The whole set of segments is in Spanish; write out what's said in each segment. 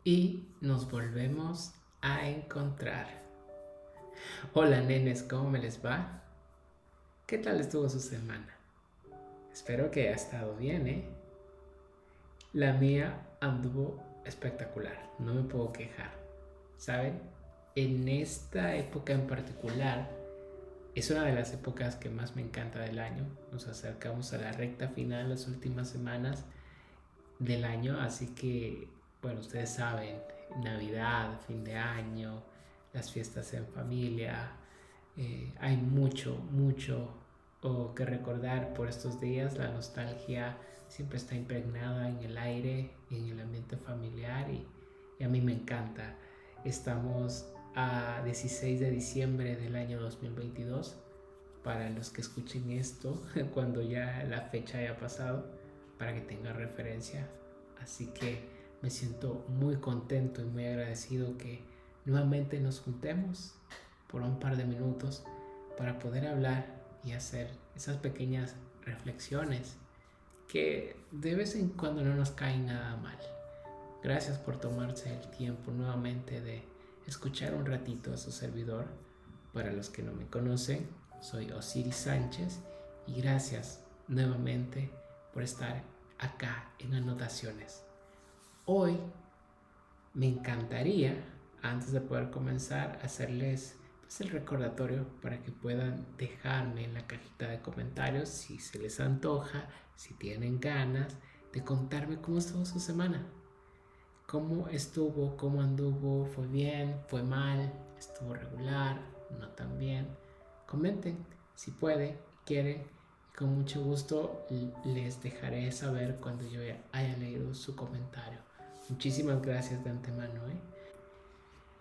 Y nos volvemos a encontrar. Hola nenes, ¿cómo me les va? ¿Qué tal estuvo su semana? Espero que haya estado bien, ¿eh? La mía anduvo espectacular, no me puedo quejar. ¿Saben? En esta época en particular es una de las épocas que más me encanta del año. Nos acercamos a la recta final, las últimas semanas del año, así que, bueno, ustedes saben, Navidad, fin de año, las fiestas en familia, hay mucho que recordar por estos días. La nostalgia siempre está impregnada en el aire, en el ambiente familiar y a mí me encanta. Estamos a 16 de diciembre del año 2022 para los que escuchen esto cuando ya la fecha haya pasado, para que tengan referencia. Así que me siento muy contento y muy agradecido que nuevamente nos juntemos por un par de minutos para poder hablar y hacer esas pequeñas reflexiones que de vez en cuando no nos caen nada mal. Gracias por tomarse el tiempo nuevamente de escuchar un ratito a su servidor. Para los que no me conocen, soy Osiris Sánchez y gracias nuevamente por estar acá en Anotaciones. Hoy me encantaría, antes de poder comenzar, hacerles pues, el recordatorio para que puedan dejarme en la cajita de comentarios si se les antoja, si tienen ganas de contarme cómo estuvo su semana. ¿Cómo estuvo? ¿Cómo anduvo? ¿Fue bien? ¿Fue mal? ¿Estuvo regular? ¿No tan bien? Comenten si pueden, quieren. Con mucho gusto les dejaré saber cuando yo haya leído su comentario. Muchísimas gracias de antemano.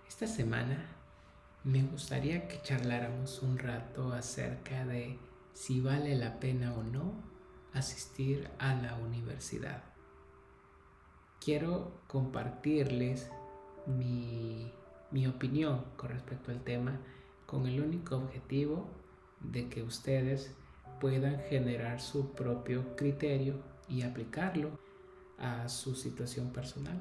Esta semana me gustaría que charláramos un rato acerca de si vale la pena o no asistir a la universidad. Quiero compartirles mi opinión con respecto al tema con el único objetivo de que ustedes puedan generar su propio criterio y aplicarlo a su situación personal.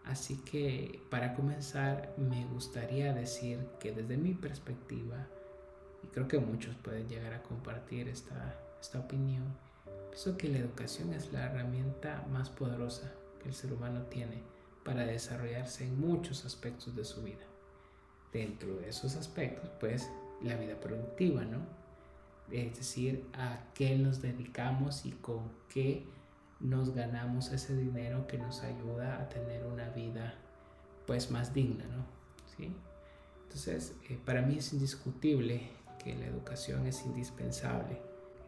Así que para comenzar me gustaría decir que desde mi perspectiva, y creo que muchos pueden llegar a compartir esta opinión, pienso que la educación es la herramienta más poderosa que el ser humano tiene para desarrollarse en muchos aspectos de su vida. Dentro de esos aspectos, pues, la vida productiva, ¿no? Es decir, a qué nos dedicamos y con qué nos ganamos ese dinero que nos ayuda a tener una vida, pues, más digna, ¿no? ¿Sí? Entonces, para mí es indiscutible que la educación es indispensable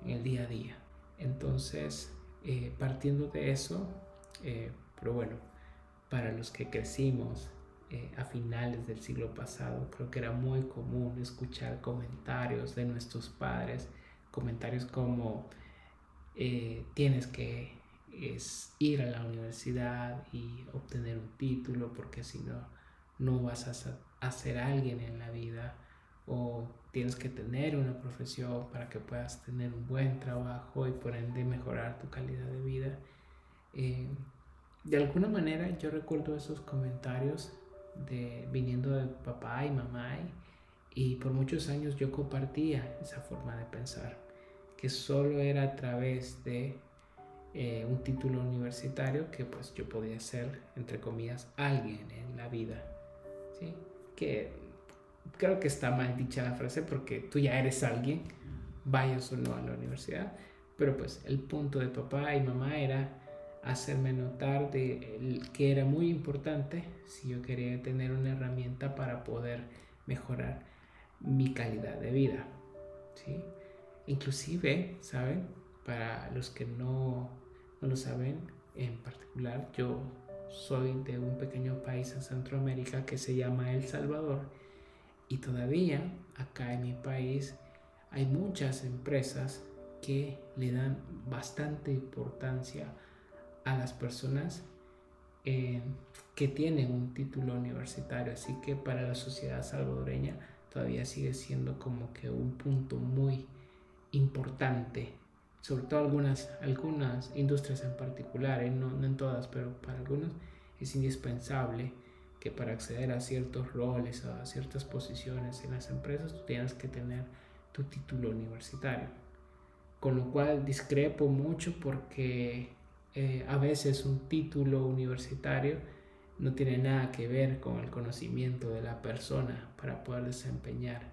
en el día a día. Entonces, partiendo de eso, pero bueno, para los que crecimos a finales del siglo pasado, creo que era muy común escuchar comentarios de nuestros padres, comentarios como tienes que ir a la universidad y obtener un título porque si no, no vas a ser alguien en la vida, o tienes que tener una profesión para que puedas tener un buen trabajo y por ende mejorar tu calidad de vida. Eh, de alguna manera yo recuerdo esos comentarios viniendo de papá y mamá y por muchos años yo compartía esa forma de pensar, que solo era a través de un título universitario que pues yo podía ser, entre comillas, alguien en la vida, ¿sí? Que creo que está mal dicha la frase porque tú ya eres alguien, vayas o no a la universidad, pero pues el punto de papá y mamá era hacerme notar de que era muy importante si yo quería tener una herramienta para poder mejorar mi calidad de vida, ¿sí? Inclusive, ¿saben? Para los que no lo saben, en particular yo soy de un pequeño país en Centroamérica que se llama El Salvador, y todavía acá en mi país hay muchas empresas que le dan bastante importancia a las personas eh, que tienen un título universitario. Así que para la sociedad salvadoreña todavía sigue siendo como que un punto muy importante, sobre todo algunas industrias en particular, no en todas, pero para algunos es indispensable que para acceder a ciertos roles, a ciertas posiciones en las empresas, tú tienes que tener tu título universitario. Con lo cual discrepo mucho porque a veces un título universitario no tiene nada que ver con el conocimiento de la persona para poder desempeñar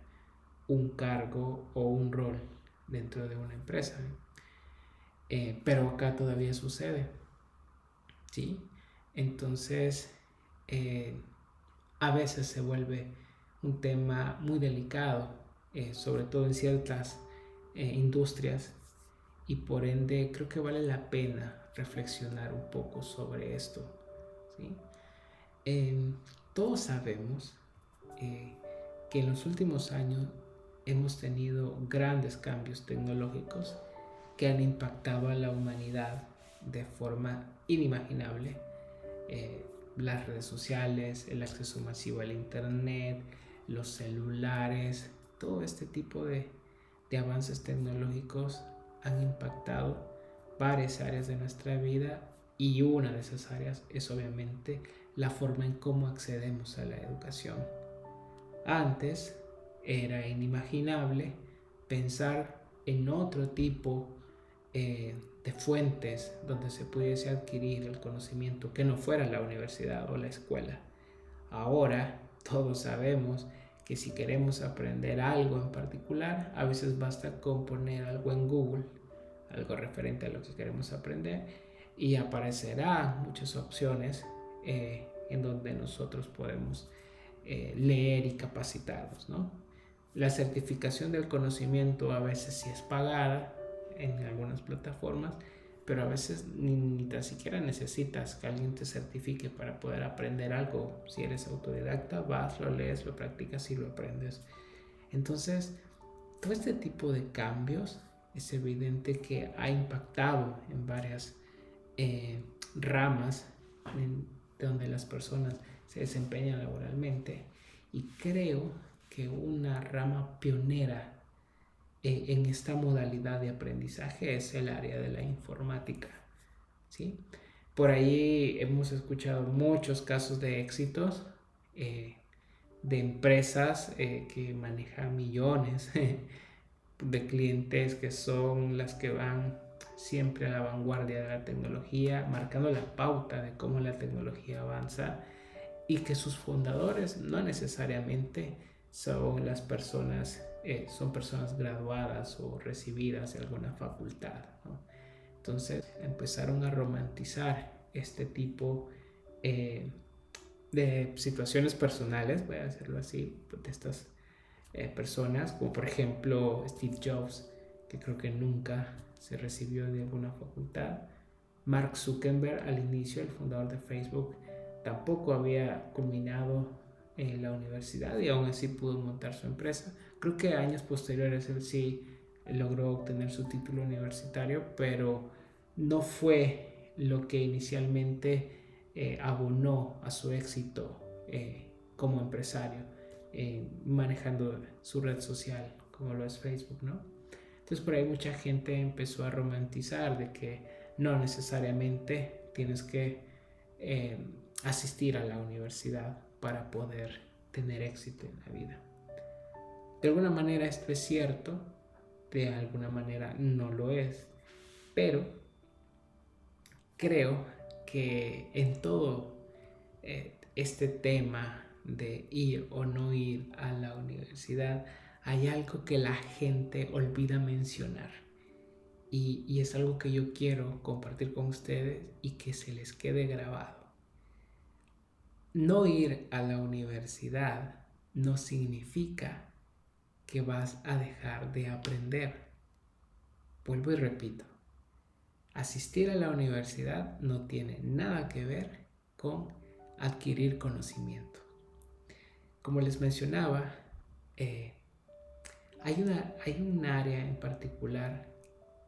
un cargo o un rol dentro de una empresa. Pero acá todavía sucede, ¿sí? Entonces, a veces se vuelve un tema muy delicado, sobre todo en ciertas industrias, y por ende creo que vale la pena reflexionar un poco sobre esto, ¿sí? Todos sabemos que en los últimos años hemos tenido grandes cambios tecnológicos que han impactado a la humanidad de forma inimaginable. Las redes sociales, el acceso masivo al internet, los celulares, todo este tipo de avances tecnológicos han impactado varias áreas de nuestra vida, y una de esas áreas es obviamente la forma en cómo accedemos a la educación. Antes era inimaginable pensar en otro tipo de fuentes donde se pudiese adquirir el conocimiento que no fuera la universidad o la escuela. Ahora todos sabemos que si queremos aprender algo en particular, a veces basta con poner algo en Google, algo referente a lo que queremos aprender, y aparecerán muchas opciones en donde nosotros podemos leer y capacitarnos, ¿no? La certificación del conocimiento a veces sí es pagada en algunas plataformas, pero a veces ni tan siquiera necesitas que alguien te certifique para poder aprender algo. Si eres autodidacta, vas, lo lees, lo practicas y lo aprendes. Entonces, todo este tipo de cambios es evidente que ha impactado en varias ramas donde las personas se desempeñan laboralmente, y creo que una rama pionera en esta modalidad de aprendizaje es el área de la informática, ¿sí? Por ahí hemos escuchado muchos casos de éxitos de empresas que manejan millones de clientes, que son las que van siempre a la vanguardia de la tecnología, marcando la pauta de cómo la tecnología avanza, y que sus fundadores no necesariamente son las personas, son personas graduadas o recibidas de alguna facultad, ¿no? Entonces empezaron a romantizar este tipo de situaciones personales, voy a decirlo así, de estas personas, como por ejemplo Steve Jobs, que creo que nunca se recibió de alguna facultad. Mark Zuckerberg, al inicio, el fundador de Facebook, tampoco había culminado la universidad y aún así pudo montar su empresa. Creo que años posteriores él sí logró obtener su título universitario, pero no fue lo que inicialmente abonó a su éxito como empresario, manejando su red social como lo es Facebook, ¿no? Entonces por ahí mucha gente empezó a romantizar de que no necesariamente tienes que asistir a la universidad para poder tener éxito en la vida. De alguna manera esto es cierto, de alguna manera no lo es, pero creo que en todo este tema de ir o no ir a la universidad hay algo que la gente olvida mencionar, y es algo que yo quiero compartir con ustedes y que se les quede grabado. No ir a la universidad no significa que vas a dejar de aprender. Vuelvo y repito, asistir a la universidad no tiene nada que ver con adquirir conocimiento. Como les mencionaba, hay un área en particular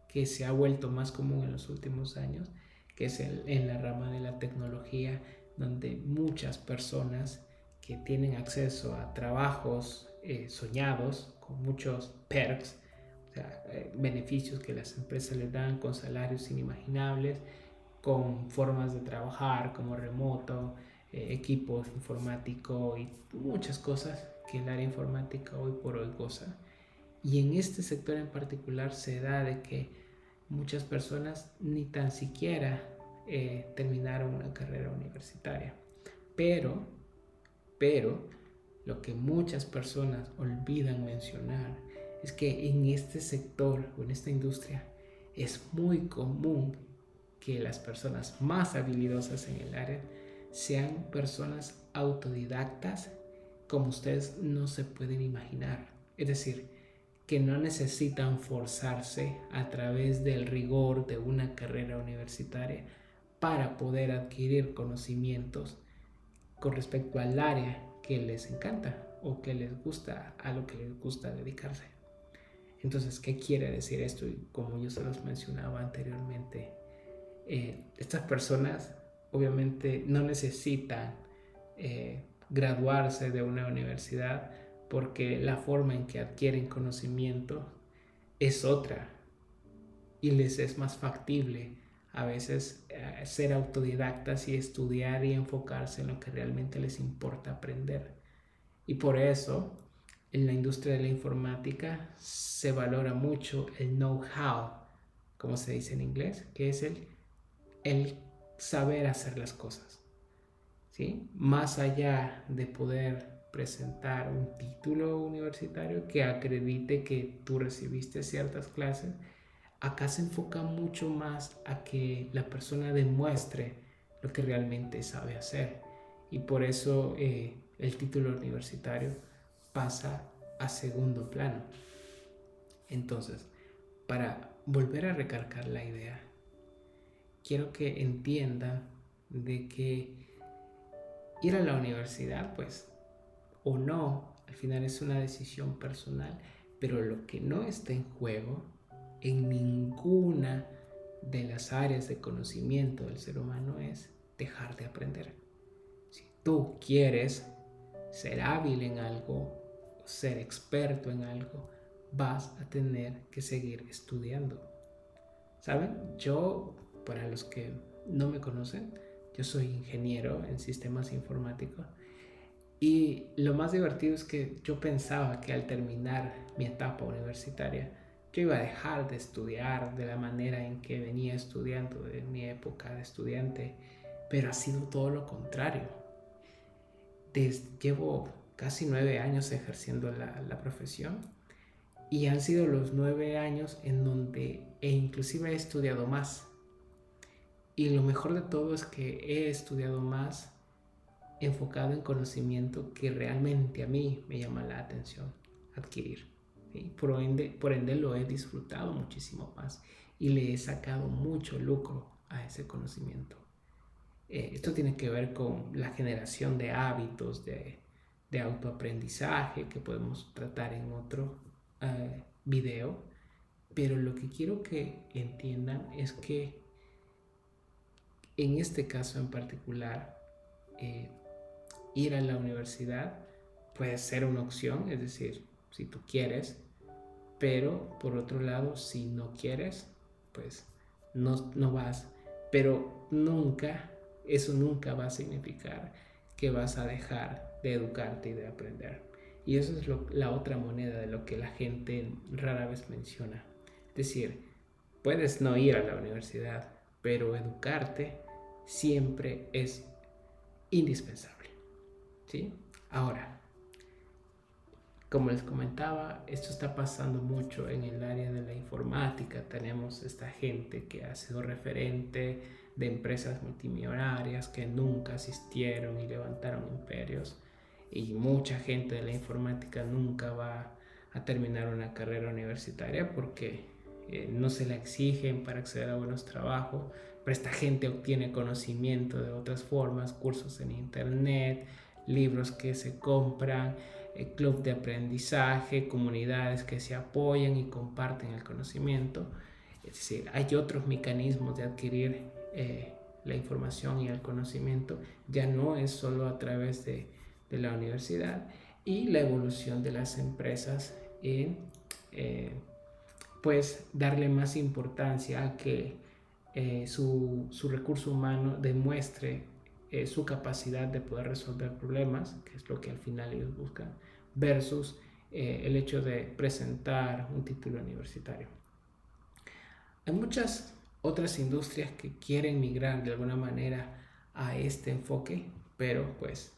que se ha vuelto más común en los últimos años, que es en la rama de la tecnología, donde muchas personas que tienen acceso a trabajos soñados, con muchos perks, o sea, beneficios que las empresas les dan con salarios inimaginables, con formas de trabajar como remoto, equipos informáticos y muchas cosas que el área informática hoy por hoy goza. Y en este sector en particular se da de que muchas personas ni tan siquiera terminaron una carrera universitaria. Pero lo que muchas personas olvidan mencionar es que en este sector o en esta industria es muy común que las personas más habilidosas en el área sean personas autodidactas como ustedes no se pueden imaginar. Es decir, que no necesitan forzarse a través del rigor de una carrera universitaria para poder adquirir conocimientos con respecto al área que les encanta o que les gusta, a lo que les gusta dedicarse. Entonces, ¿qué quiere decir esto? Y como yo se los mencionaba anteriormente, estas personas obviamente no necesitan graduarse de una universidad porque la forma en que adquieren conocimiento es otra y les es más factible a veces ser autodidactas y estudiar y enfocarse en lo que realmente les importa aprender. Y por eso en la industria de la informática se valora mucho el know-how, como se dice en inglés, que es el saber hacer las cosas, ¿sí? Más allá de poder presentar un título universitario que acredite que tú recibiste ciertas clases, acá se enfoca mucho más a que la persona demuestre lo que realmente sabe hacer. Y por eso el título universitario pasa a segundo plano. Entonces, para volver a recargar la idea, quiero que entiendan de que ir a la universidad, pues, o no, al final es una decisión personal, pero lo que no está en juego en ninguna de las áreas de conocimiento del ser humano es dejar de aprender. Si tú quieres ser hábil en algo, ser experto en algo, vas a tener que seguir estudiando. ¿Saben? Yo, para los que no me conocen, yo soy ingeniero en sistemas informáticos y lo más divertido es que yo pensaba que al terminar mi etapa universitaria yo iba a dejar de estudiar de la manera en que venía estudiando en mi época de estudiante, pero ha sido todo lo contrario. Llevo casi 9 años ejerciendo la profesión y han sido los 9 años en donde inclusive he estudiado más. Y lo mejor de todo es que he estudiado más enfocado en conocimiento que realmente a mí me llama la atención adquirir. ¿Sí? Por ende lo he disfrutado muchísimo más y le he sacado mucho lucro a ese conocimiento. Esto tiene que ver con la generación de hábitos de autoaprendizaje que podemos tratar en otro video, pero lo que quiero que entiendan es que en este caso en particular, ir a la universidad puede ser una opción, es decir, si tú quieres, pero por otro lado, si no quieres, pues no vas, pero eso nunca va a significar que vas a dejar de educarte y de aprender. Y eso es la otra moneda de lo que la gente rara vez menciona. Es decir, puedes no ir a la universidad, pero educarte siempre es indispensable, ¿sí? Ahora, como les comentaba, esto está pasando mucho en el área de la informática. Tenemos esta gente que ha sido referente de empresas multimillonarias que nunca asistieron y levantaron imperios. Y mucha gente de la informática nunca va a terminar una carrera universitaria porque no se la exigen para acceder a buenos trabajos. Pero esta gente obtiene conocimiento de otras formas, cursos en internet, libros que se compran, club de aprendizaje, comunidades que se apoyan y comparten el conocimiento. Es decir, hay otros mecanismos de adquirir la información y el conocimiento. Ya no es solo a través de la universidad y la evolución de las empresas en pues darle más importancia a que su recurso humano demuestre su capacidad de poder resolver problemas, que es lo que al final ellos buscan, versus el hecho de presentar un título universitario. Hay muchas otras industrias que quieren migrar de alguna manera a este enfoque, pero pues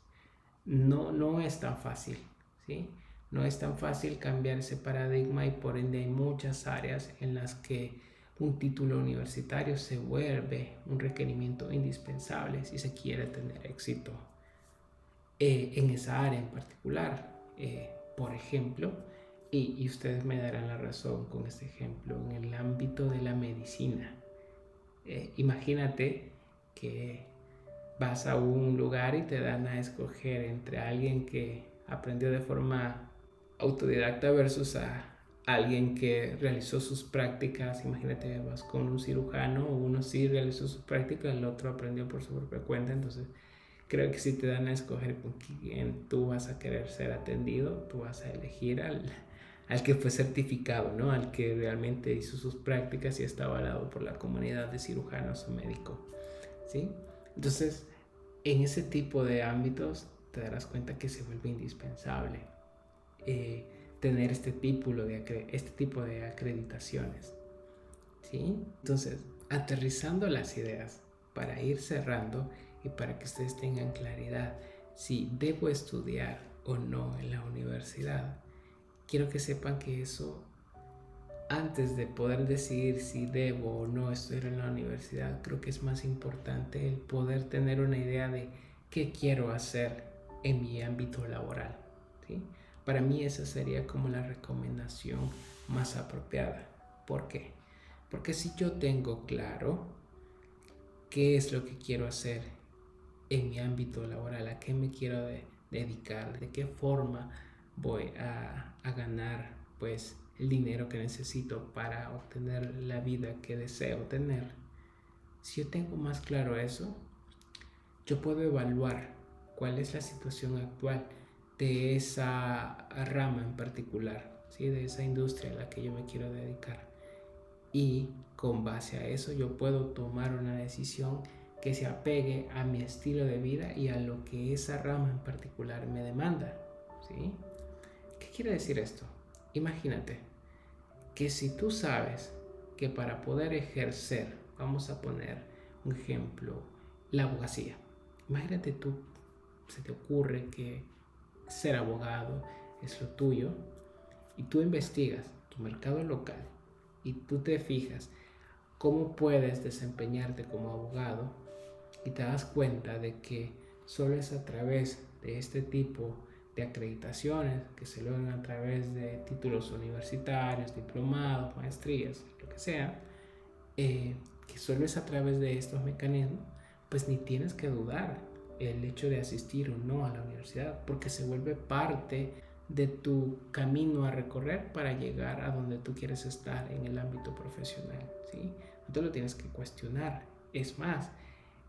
no es tan fácil, ¿sí? No es tan fácil cambiar ese paradigma y por ende hay muchas áreas en las que un título universitario se vuelve un requerimiento indispensable si se quiere tener éxito en esa área en particular. Por ejemplo, y ustedes me darán la razón con este ejemplo, en el ámbito de la medicina. Imagínate que vas a un lugar y te dan a escoger entre alguien que aprendió de forma autodidacta versus a alguien que realizó sus prácticas. Imagínate, vas con un cirujano, uno sí realizó sus prácticas, el otro aprendió por su propia cuenta. Entonces creo que si te dan a escoger con quién tú vas a querer ser atendido, tú vas a elegir al que fue certificado, ¿no? Al que realmente hizo sus prácticas y está avalado por la comunidad de cirujanos o médicos, ¿sí? Entonces, en ese tipo de ámbitos te darás cuenta que se vuelve indispensable tener este tipo de acreditaciones, ¿sí? Entonces, aterrizando las ideas para ir cerrando y para que ustedes tengan claridad si debo estudiar o no en la universidad, quiero que sepan que eso, antes de poder decidir si debo o no estudiar en la universidad, creo que es más importante el poder tener una idea de qué quiero hacer en mi ámbito laboral, ¿sí? Para mí esa sería como la recomendación más apropiada. ¿Por qué? Porque si yo tengo claro qué es lo que quiero hacer en mi ámbito laboral, a qué me quiero dedicar, de qué forma voy a ganar pues el dinero que necesito para obtener la vida que deseo tener. Si yo tengo más claro eso, yo puedo evaluar cuál es la situación actual de esa rama en particular, ¿sí? De esa industria a la que yo me quiero dedicar. Y con base a eso yo puedo tomar una decisión que se apegue a mi estilo de vida y a lo que esa rama en particular me demanda, ¿sí? ¿Qué quiere decir esto? Imagínate que si tú sabes que para poder ejercer, vamos a poner un ejemplo, la abogacía. Imagínate tú, se te ocurre que ser abogado es lo tuyo y tú investigas tu mercado local y tú te fijas cómo puedes desempeñarte como abogado y te das cuenta de que solo es a través de este tipo de acreditaciones que se logran a través de títulos universitarios, diplomados, maestrías, lo que sea, que solo es a través de estos mecanismos, pues ni tienes que dudar el hecho de asistir o no a la universidad, porque se vuelve parte de tu camino a recorrer para llegar a donde tú quieres estar en el ámbito profesional, ¿sí? No te lo tienes que cuestionar. Es más,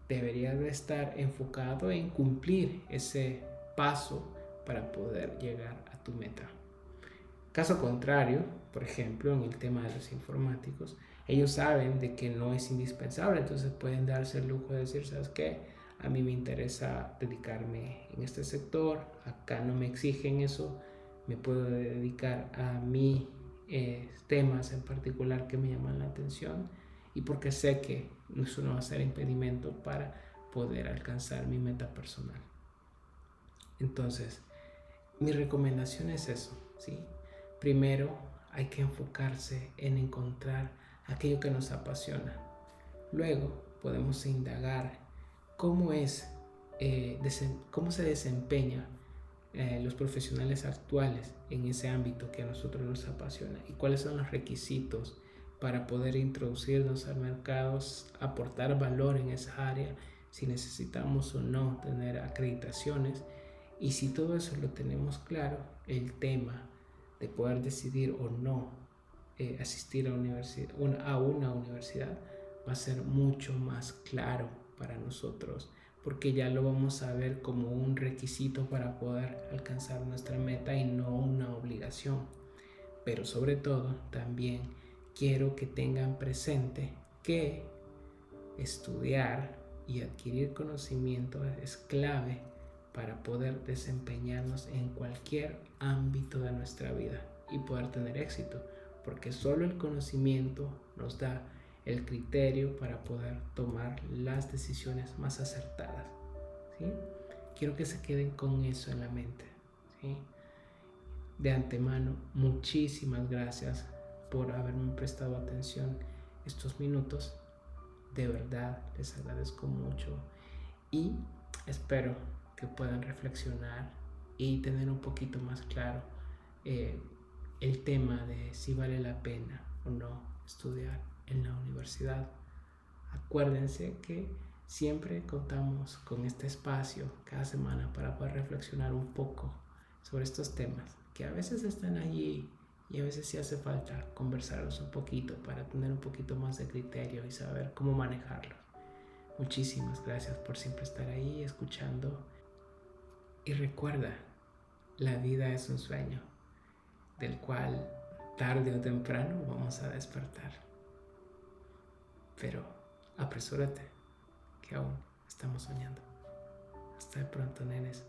deberías de estar enfocado en cumplir ese paso para poder llegar a tu meta. Caso contrario, por ejemplo, en el tema de los informáticos, ellos saben de que no es indispensable, entonces pueden darse el lujo de decir, ¿sabes qué? A mí me interesa dedicarme en este sector, acá no me exigen eso, me puedo dedicar a mis temas en particular que me llaman la atención y porque sé que eso no va a ser impedimento para poder alcanzar mi meta personal. Entonces, mi recomendación es eso, ¿sí? Primero hay que enfocarse en encontrar aquello que nos apasiona. Luego podemos indagar cómo se desempeñan los profesionales actuales en ese ámbito que a nosotros nos apasiona y cuáles son los requisitos para poder introducirnos al mercado, aportar valor en esa área, si necesitamos o no tener acreditaciones. Y si todo eso lo tenemos claro, el tema de poder decidir o no asistir a una universidad va a ser mucho más claro para nosotros, porque ya lo vamos a ver como un requisito para poder alcanzar nuestra meta y no una obligación. Pero sobre todo también quiero que tengan presente que estudiar y adquirir conocimiento es clave para poder desempeñarnos en cualquier ámbito de nuestra vida y poder tener éxito, porque solo el conocimiento nos da el criterio para poder tomar las decisiones más acertadas, ¿sí? Quiero que se queden con eso en la mente, ¿sí? De antemano, muchísimas gracias por haberme prestado atención estos minutos. De verdad, les agradezco mucho y espero que puedan reflexionar y tener un poquito más claro el tema de si vale la pena o no estudiar en la universidad. Acuérdense que siempre contamos con este espacio cada semana para poder reflexionar un poco sobre estos temas que a veces están allí y a veces sí hace falta conversarlos un poquito para tener un poquito más de criterio y saber cómo manejarlos. Muchísimas gracias por siempre estar ahí escuchando. Y recuerda, la vida es un sueño del cual tarde o temprano vamos a despertar. Pero apresúrate, que aún estamos soñando. Hasta de pronto, nenes.